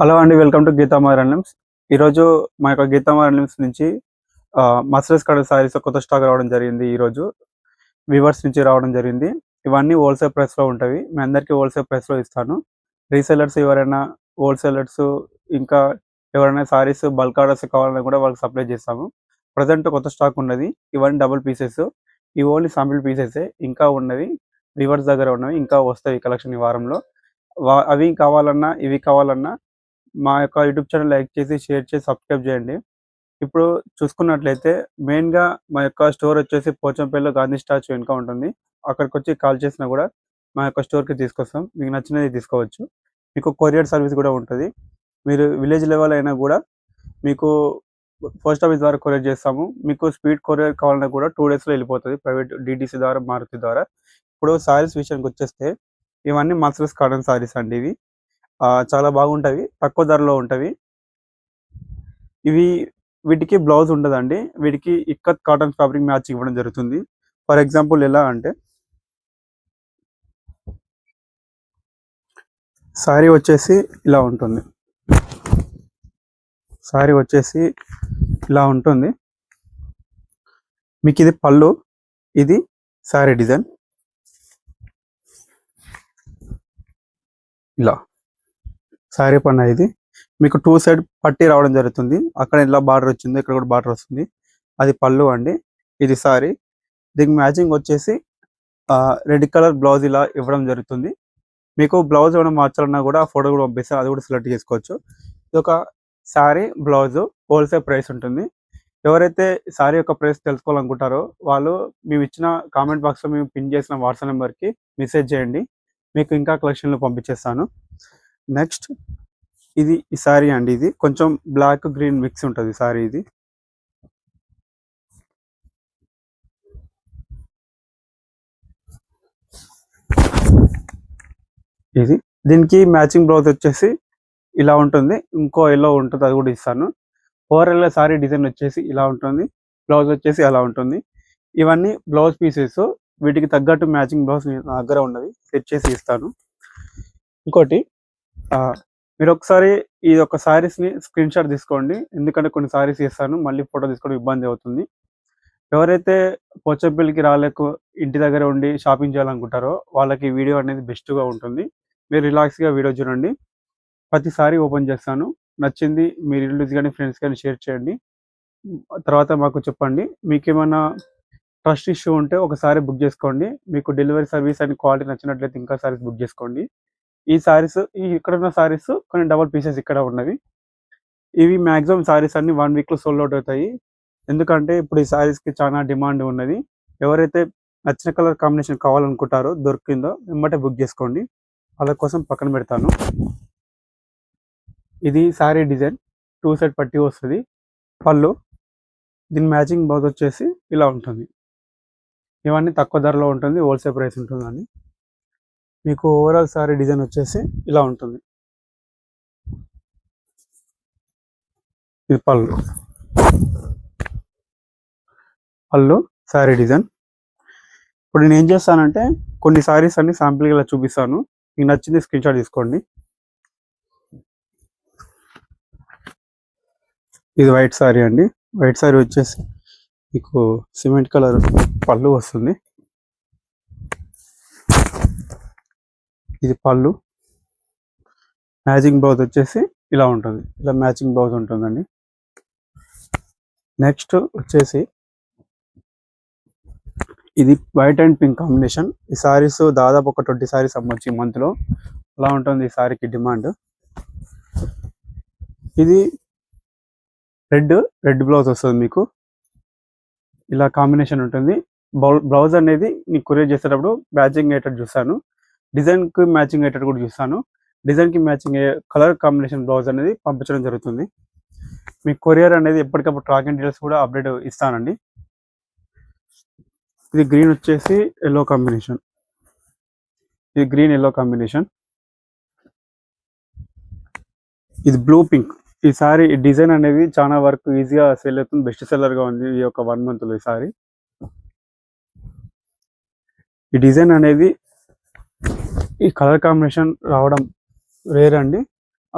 Hello అండి, welcome to గీతామార్ handlooms. ఈరోజు మా యొక్క గీతామార్ హ్యాండ్లూమ్స్ నుంచి మస్టర్స్ కడర్ సారీస్ కొత్త స్టాక్ రావడం జరిగింది. ఈరోజు వీవర్స్ నుంచి రావడం జరిగింది. ఇవన్నీ హోల్సేల్ ప్రైస్లో ఉంటాయి. మీ అందరికీ హోల్సేల్ ప్రైస్లో ఇస్తాను. రీసెలర్స్ ఎవరైనా, హోల్సేలర్స్, ఇంకా ఎవరైనా సారీస్ బల్క్ ఆర్డర్స్ కావాలన్నా కూడా వాళ్ళకి సప్లై చేస్తాము. ప్రజెంట్ కొత్త స్టాక్ ఉన్నది. ఇవన్నీ డబుల్ పీసెస్. ఇవి ఓన్లీ శాంపిల్ పీసెసే. ఇంకా ఉన్నవి వీవర్స్ దగ్గర ఉన్నవి, ఇంకా వస్తాయి కలెక్షన్ ఈ వారంలో. అవి కావాలన్నా, ఇవి కావాలన్నా మా యొక్క యూట్యూబ్ ఛానల్ లైక్ చేసి, షేర్ చేసి, సబ్స్క్రైబ్ చేయండి. ఇప్పుడు చూసుకున్నట్లయితే మెయిన్‌గా మా యొక్క స్టోర్ వచ్చేసి పోచంపల్లిలో గాంధీ స్టాచ్యూ వెనుక ఉంటుంది. అక్కడికొచ్చి కాల్ చేసినా కూడా మా యొక్క స్టోర్‌కి తీసుకొస్తాం. మీకు నచ్చినది తీసుకోవచ్చు. మీకు కొరియర్ సర్వీస్ కూడా ఉంటది. మీరు విలేజ్ లెవెల్ అయినా కూడా మీకు పోస్ట్ ఆఫీస్ ద్వారా కొరియర్ చేస్తాము. మీకు స్పీడ్ కొరియర్ కావాలన్నా కూడా 2 డేస్‌లో వెళ్ళిపోతది. ప్రైవేట్ డీటీసీ ద్వారా, మారుతి ద్వారా. ఇప్పుడు సారీస్ విషయానికొచ్చేస్తే ఇవన్నీ మస్లిన్స్ కాటన్ సారీస్ అండి ఇవి. చాలా బాగుంటవి. తక్కువ ధరలో ఉంటవి. వీటికి బ్లౌజ్ ఉండదండి. వీటికి ఇక్కత్ కాటన్ ఫ్యాబ్రిక్ మ్యాచింగ్ ఇవ్వడం జరుగుతుంది. ఫర్ ఎగ్జాంపుల్ ఎలా అంటే, సారీ వచ్చేసి ఇలా ఉంటుంది. సారీ వచ్చేసి ఇలా ఉంటుంది. మీకు ఇది పళ్ళు, ఇది సారీ డిజైన్. ఇలా సారీ పన్న ఇది మీకు 2 సైడ్ పట్టి రావడం జరుగుతుంది. అక్కడ ఇలా బార్డర్ వచ్చింది, ఇక్కడ కూడా బార్డర్ వస్తుంది. అది పళ్ళు అండి. ఇది సారీ. దీనికి మ్యాచింగ్ వచ్చేసి రెడ్ కలర్ బ్లౌజ్ ఇలా ఇవ్వడం జరుగుతుంది. మీకు బ్లౌజ్ ఏమైనా మార్చాలన్నా కూడా ఆ ఫోటో కూడా పంపిస్తే అది కూడా సెలెక్ట్ చేసుకోవచ్చు. ఇది ఒక సారీ బ్లౌజ్ హోల్సేల్ ప్రైస్ ఉంటుంది. ఎవరైతే సారీ యొక్క ప్రైస్ తెలుసుకోవాలనుకుంటారో వాళ్ళు మేము ఇచ్చిన కామెంట్ బాక్స్లో మేము పిన్ చేసిన వాట్సాప్ నెంబర్కి మెసేజ్ చేయండి. మీకు ఇంకా కలెక్షన్లు పంపించేస్తాను. నెక్స్ట్ ఇది ఈ సారీ అండి. ఇది కొంచెం బ్లాక్ గ్రీన్ మిక్స్ ఉంటుంది సారీ. ఇది దీనికి మ్యాచింగ్ బ్లౌజ్ వచ్చేసి ఇలా ఉంటుంది. ఇంకో ఎల్లో ఉంటుంది, అది కూడా ఇస్తాను. ఓవరాల్ సారీ డిజైన్ వచ్చేసి ఇలా ఉంటుంది. బ్లౌజ్ వచ్చేసి అలా ఉంటుంది. ఇవన్నీ బ్లౌజ్ పీసెస్. వీటికి తగ్గట్టు మ్యాచింగ్ బ్లౌజ్ నా దగ్గర ఉన్నవి సెట్ చేసి ఇస్తాను. ఇంకోటి, మీరు ఒకసారి ఈ యొక్క సారీస్ని స్క్రీన్ షాట్ తీసుకోండి. ఎందుకంటే కొన్ని సారీస్ ఇస్తాను, మళ్ళీ ఫోటో తీసుకోవడం ఇబ్బంది అవుతుంది. ఎవరైతే పోచంపల్లికి రాలేక ఇంటి దగ్గర ఉండి షాపింగ్ చేయాలనుకుంటారో వాళ్ళకి వీడియో అనేది బెస్ట్గా ఉంటుంది. మీరు రిలాక్స్గా వీడియో చూడండి. ప్రతిసారి ఓపెన్ చేస్తాను. నచ్చింది మీ రిలేటివ్స్ కానీ, ఫ్రెండ్స్ కానీ షేర్ చేయండి. తర్వాత మాకు చెప్పండి. మీకేమైనా ట్రస్ట్ ఇష్యూ ఉంటే ఒకసారి బుక్ చేసుకోండి. మీకు డెలివరీ సర్వీస్ అండ్ క్వాలిటీ నచ్చినట్లయితే ఇంకా సారీస్ బుక్ చేసుకోండి. ఈ సారీస్, ఇక్కడ ఉన్న సారీస్ కొన్ని డబల్ పీసెస్ ఇక్కడ ఉన్నవి. ఇవి మ్యాక్సిమం సారీస్ అన్ని 1 వీక్లో సోల్డ్ అవుట్ అవుతాయి. ఎందుకంటే ఇప్పుడు ఈ సారీస్కి చాలా డిమాండ్ ఉన్నది. ఎవరైతే నచ్చిన కలర్ కాంబినేషన్ కావాలనుకుంటారో దొరికిందో వెంబటే బుక్ చేసుకోండి. వాళ్ళ కోసం పక్కన పెడతాను. ఇది సారీ డిజైన్. 2 సైడ్ పట్టి వస్తుంది. పళ్ళు, దీని మ్యాచింగ్ బ్లౌజ్ వచ్చేసి ఇలా ఉంటుంది. ఇవన్నీ తక్కువ ధరలో ఉంటుంది, హోల్సేల్ ప్రైస్ ఉంటుందండి. మీకు ఓవరాల్ సారీ డిజైన్ వచ్చేసి ఇలా ఉంటుంది. ఇది పళ్ళు సారీ డిజైన్. ఇప్పుడు నేను ఏం చేస్తానంటే కొన్ని సారీస్ అన్ని శాంపిల్గా ఇలా చూపిస్తాను. మీకు నచ్చింది స్క్రీన్ షాట్ తీసుకోండి. ఇది వైట్ సారీ అండి. వైట్ సారీ వచ్చేసి మీకు సిమెంట్ కలర్ పళ్ళు వస్తుంది. ఇది పళ్ళు. మ్యాచింగ్ బ్లౌజ్ వచ్చేసి ఇలా ఉంటుంది. ఇలా మ్యాచింగ్ బ్లౌజ్ ఉంటుందండి. నెక్స్ట్ వచ్చేసి ఇది వైట్ అండ్ పింక్ కాంబినేషన్. ఈ సారీస్ దాదాపు ఒక 20 సారీస్ అమ్మొచ్చు ఈ మంత్లో. అలా ఉంటుంది ఈ సారీకి డిమాండ్. ఇది రెడ్ బ్లౌజ్ వస్తుంది. మీకు ఇలా కాంబినేషన్ ఉంటుంది. బ్లౌజ్ అనేది నీకు కొరియర్ చేసేటప్పుడు మ్యాచింగ్ అయ్యేటట్టు చూస్తాను. డిజైన్కి మ్యాచింగ్ అయ్యేటట్టు కూడా చూస్తాను. డిజైన్కి మ్యాచింగ్ అయ్యే కలర్ కాంబినేషన్ బ్లౌజ్ అనేది పంపించడం జరుగుతుంది. మీ కొరియర్ అనేది ఎప్పటికప్పుడు ట్రాకింగ్ డీటెయిల్స్ కూడా అప్డేట్ ఇస్తానండి. ఇది గ్రీన్ వచ్చేసి ఎల్లో కాంబినేషన్. ఇది గ్రీన్ ఎల్లో కాంబినేషన్. ఇది బ్లూ పింక్. ఈసారి డిజైన్ అనేది చాలా వరకు ఈజీగా సేల్ అవుతుంది. బెస్ట్ సెల్లర్గా ఉంది ఈ యొక్క 1 మంత్లో. ఈసారి ఈ డిజైన్ అనేది ఈ కలర్ కాంబినేషన్ రావడం రేర్ అండి.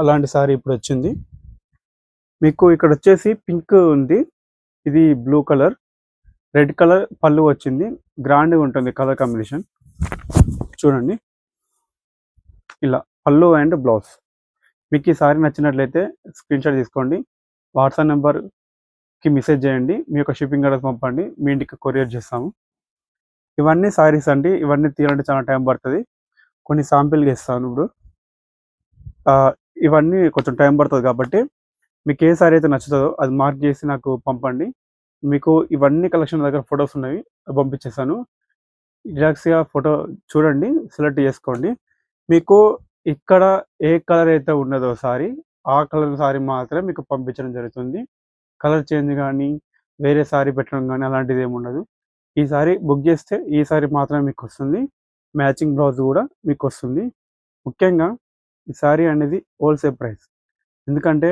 అలాంటి సారీ ఇప్పుడు వచ్చింది. మీకు ఇక్కడ వచ్చేసి పింక్ ఉంది, ఇది బ్లూ కలర్, రెడ్ కలర్ పళ్ళు వచ్చింది. గ్రాండ్గా ఉంటుంది కలర్ కాంబినేషన్. చూడండి, ఇలా పళ్ళు అండ్ బ్లౌజ్. మీకు ఈ సారీ నచ్చినట్లయితే స్క్రీన్ షాట్ తీసుకోండి, వాట్సాప్ నెంబర్కి మెసేజ్ చేయండి, మీ యొక్క షిప్పింగ్ అడ్రస్ పంపండి, మీ ఇంటికి కొరియర్ చేస్తాము. ఇవన్నీ సారీస్ అండి, ఇవన్నీ తీయాలంటే చాలా టైం పడుతుంది. కొన్ని శాంపిల్గా ఇస్తాను ఇప్పుడు. ఇవన్నీ కొంచెం టైం పడుతుంది కాబట్టి మీకు ఏ సారీ అయితే నచ్చుతుందో అది మార్క్ చేసి నాకు పంపండి. మీకు ఇవన్నీ కలెక్షన్ దగ్గర ఫొటోస్ ఉన్నవి, పంపించేస్తాను. రిలాక్స్గా ఫోటో చూడండి, సెలెక్ట్ చేసుకోండి. మీకు ఇక్కడ ఏ కలర్ అయితే ఉన్నదో సారీ, ఆ కలర్ సారీ మాత్రమే మీకు పంపించడం జరుగుతుంది. కలర్ చేంజ్ కానీ వేరే సారీ పెట్టడం కానీ అలాంటిది ఏమి ఉండదు. ఈ సారీ బుక్ చేస్తే ఈ సారీ మాత్రమే మీకు వస్తుంది. మ్యాచింగ్ బ్లౌజ్ కూడా మీకు వస్తుంది. ముఖ్యంగా ఈ సారీ అనేది హోల్సేల్ ప్రైస్, ఎందుకంటే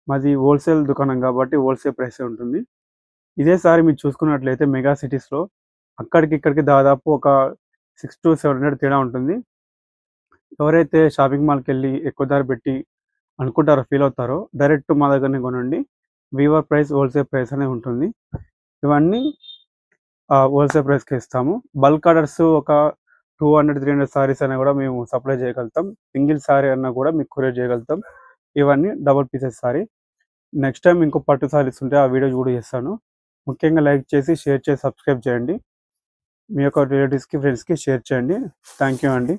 మాది హోల్సేల్ దుకాణం కాబట్టి హోల్సేల్ ప్రైసే ఉంటుంది. ఇదే సారీ మీరు చూసుకున్నట్లయితే మెగా సిటీస్లో అక్కడికి ఇక్కడికి దాదాపు ఒక 600 to 700 తేడా ఉంటుంది. ఎవరైతే షాపింగ్ మాల్కి వెళ్ళి ఎక్కువ ధర పెట్టి అనుకుంటారో, ఫీల్ అవుతారో, డైరెక్ట్ మా దగ్గరనే కొనండి. వీవర్ ప్రైస్, హోల్సేల్ ప్రైస్ అనేది ఉంటుంది. ఇవన్నీ హోల్సేల్ ప్రైస్కి ఇస్తాము. బల్క్ ఆర్డర్స్ ఒక 200-300 సారీస్ అయినా కూడా మేము సప్లై చేయగలుగుతాం. సింగిల్ సారీ అన్నా కూడా మీకు కొరియర్ చేయగలుగుతాం. ఇవన్నీ double pieces sorry. Next time ఇంకో పట్టు సారీస్ ఉంటే ఆ వీడియో కూడా చేస్తాను. ముఖ్యంగా లైక్ చేసి, షేర్ చేసి, సబ్స్క్రైబ్ చేయండి. మీ యొక్క రిలేటివ్స్కి, ఫ్రెండ్స్కి షేర్ చేయండి. థ్యాంక్ యూ అండి.